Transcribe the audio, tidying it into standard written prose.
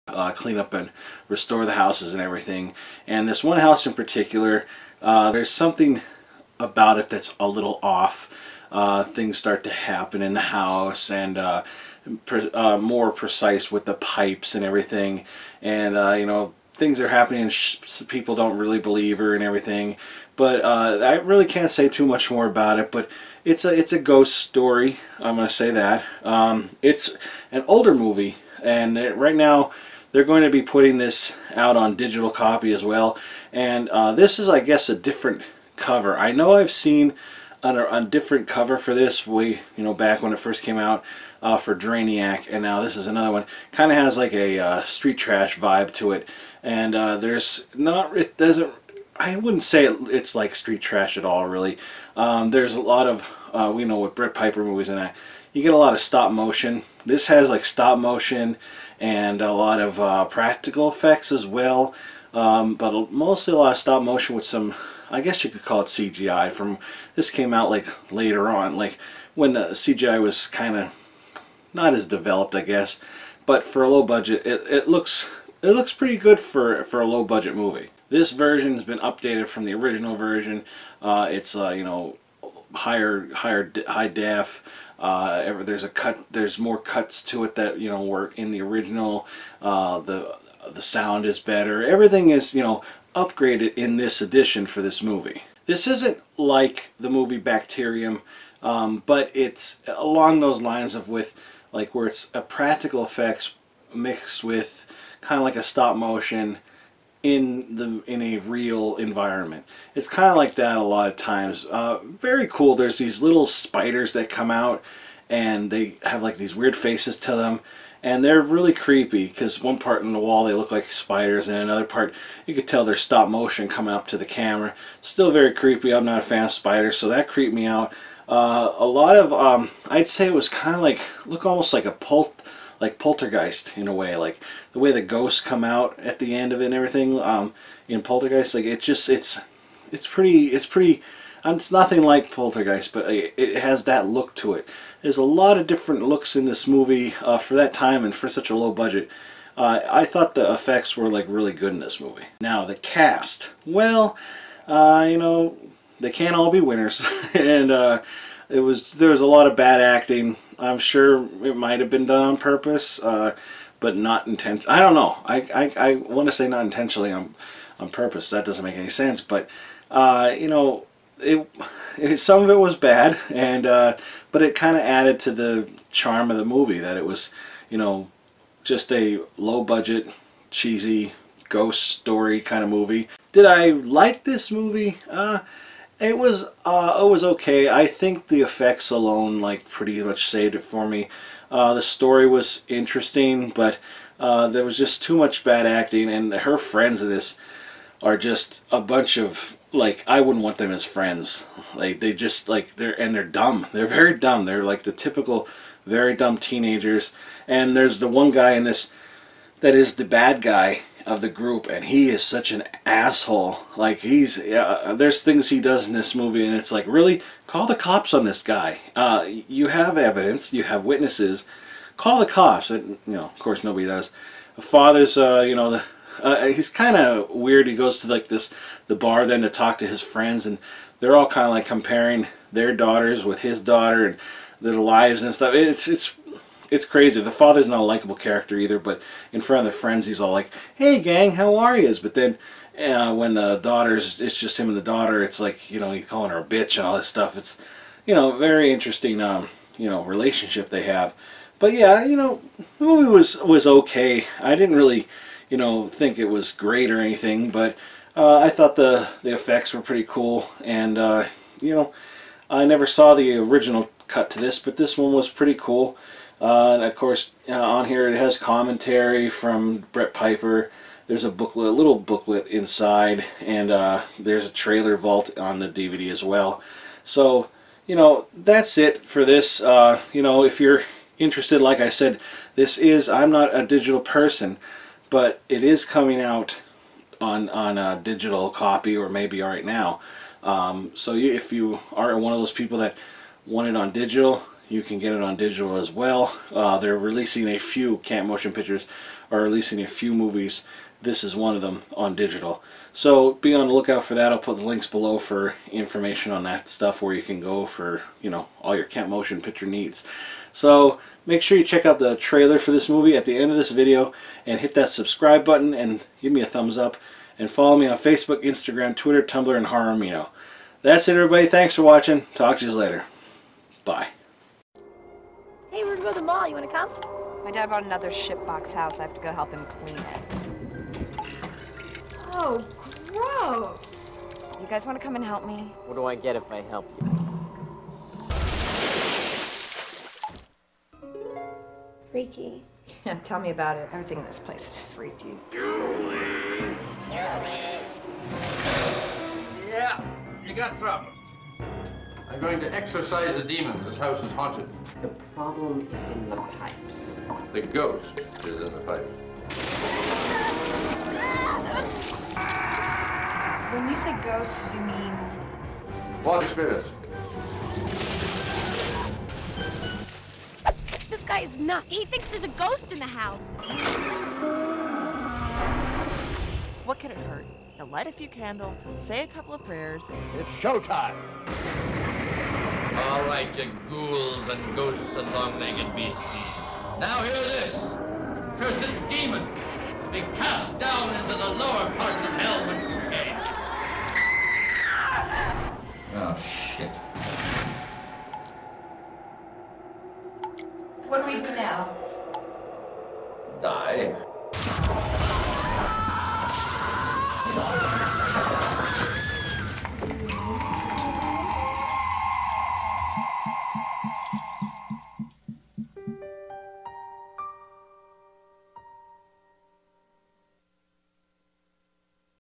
clean up and restore the houses and everything. And this one house in particular, there's something about it that's a little off. Things start to happen in the house, and more precise with the pipes and everything. And you know, things are happening and people don't really believe her and everything. But I really can't say too much more about it. But it's a ghost story. I'm going to say that. It's an older movie, and right now they're going to be putting this out on digital copy as well. And this is, I guess, a different cover. I know I've seen a different cover for this back when it first came out for Drainiac, and now this is another one. Kind of has like a street trash vibe to it, and I wouldn't say it's like street trash at all, really. There's a lot of with Brett Piper movies and that, you get a lot of stop motion. This has like stop motion and a lot of practical effects as well, but mostly a lot of stop motion with some, I guess you could call it CGI. This came out like later on, like when the CGI was kind of not as developed, I guess. But for a low budget, it looks pretty good for a low budget movie. This version's been updated from the original version. It's high def. There's more cuts to it that were in the original. The sound is better. Everything is upgraded in this edition for this movie. This isn't like the movie Bacterium, but it's along those lines of where it's a practical effects mixed with kind of like a stop motion in a real environment. It's kind of like that a lot of times. Very cool. There's these little spiders that come out, and they have like these weird faces to them. And they're really creepy because one part in the wall they look like spiders, and another part you could tell they're stop motion coming up to the camera. Still very creepy. I'm not a fan of spiders, so that creeped me out. A lot of I'd say it was kind of almost like a poltergeist in a way, like the way the ghosts come out at the end of it and everything. In Poltergeist, like it's nothing like Poltergeist, but it has that look to it. There's a lot of different looks in this movie for that time and for such a low budget. I thought the effects were like really good in this movie. Now the cast, well, they can't all be winners, and there was a lot of bad acting. I'm sure it might have been done on purpose, but not intentionally. I don't know. I want to say not intentionally on purpose. That doesn't make any sense, but some of it was bad, and but it kind of added to the charm of the movie that it was, just a low budget, cheesy ghost story kind of movie. Did I like this movie? It was okay. I think the effects alone pretty much saved it for me. The story was interesting, but there was just too much bad acting, and her friends in this are just a bunch of I wouldn't want them as friends. They're dumb. They're very dumb. They're like the typical very dumb teenagers. And there's the one guy in this that is the bad guy of the group, and he is such an asshole. There's things he does in this movie, and it's like, really? Call the cops on this guy. You have evidence, you have witnesses. Call the cops. And, of course nobody does. The father's, he's kind of weird. He goes to the bar then to talk to his friends, and they're all kind of comparing their daughters with his daughter and their lives and stuff. It's crazy. The father's not a likable character either, but in front of the friends he's all like, "Hey gang, how are yous?" But then when the daughters, it's just him and the daughter, it's like, he's calling her a bitch and all this stuff. It's, very interesting, relationship they have. But yeah, the movie was okay. I didn't really, think it was great or anything, but I thought the effects were pretty cool, and I never saw the original cut to this, but this one was pretty cool. And of course, on here it has commentary from Brett Piper. There's a booklet, a little booklet inside, and there's a trailer vault on the DVD as well. So, that's it for this. If you're interested, like I said, I'm not a digital person, but it is coming out on a digital copy, or maybe right now. So if you are one of those people that want it on digital, you can get it on digital as well. They're releasing a few camp motion pictures are releasing a few movies. This is one of them on digital. So be on the lookout for that. I'll put the links below for information on that stuff, where you can go for, you know, all your camp motion picture needs. So make sure you check out the trailer for this movie at the end of this video, and hit that subscribe button and give me a thumbs up, and follow me on Facebook, Instagram, Twitter, Tumblr, and Horrormino. That's it, everybody. Thanks for watching. Talk to you later. Bye. Hey, we're gonna go to the mall. You wanna come? My dad bought another shitbox house. I have to go help him clean it. Oh, gross. You guys want to come and help me? What do I get if I help you? Freaky. Yeah, tell me about it. Everything in this place is freaky. Yeah, you got problems. I'm going to exorcise the demon. This house is haunted. The problem is in the pipes. The ghost is in the pipe. When you say ghosts, you mean... Water spirits. This guy is nuts. He thinks there's a ghost in the house. What could it hurt? Now light a few candles, say a couple of prayers. It's showtime. All right, you ghouls and ghosts and long-legged beasties. Now hear this. Cursed demon, be cast down into the lower parts of hell when you can. Oh, shit. What do we do now?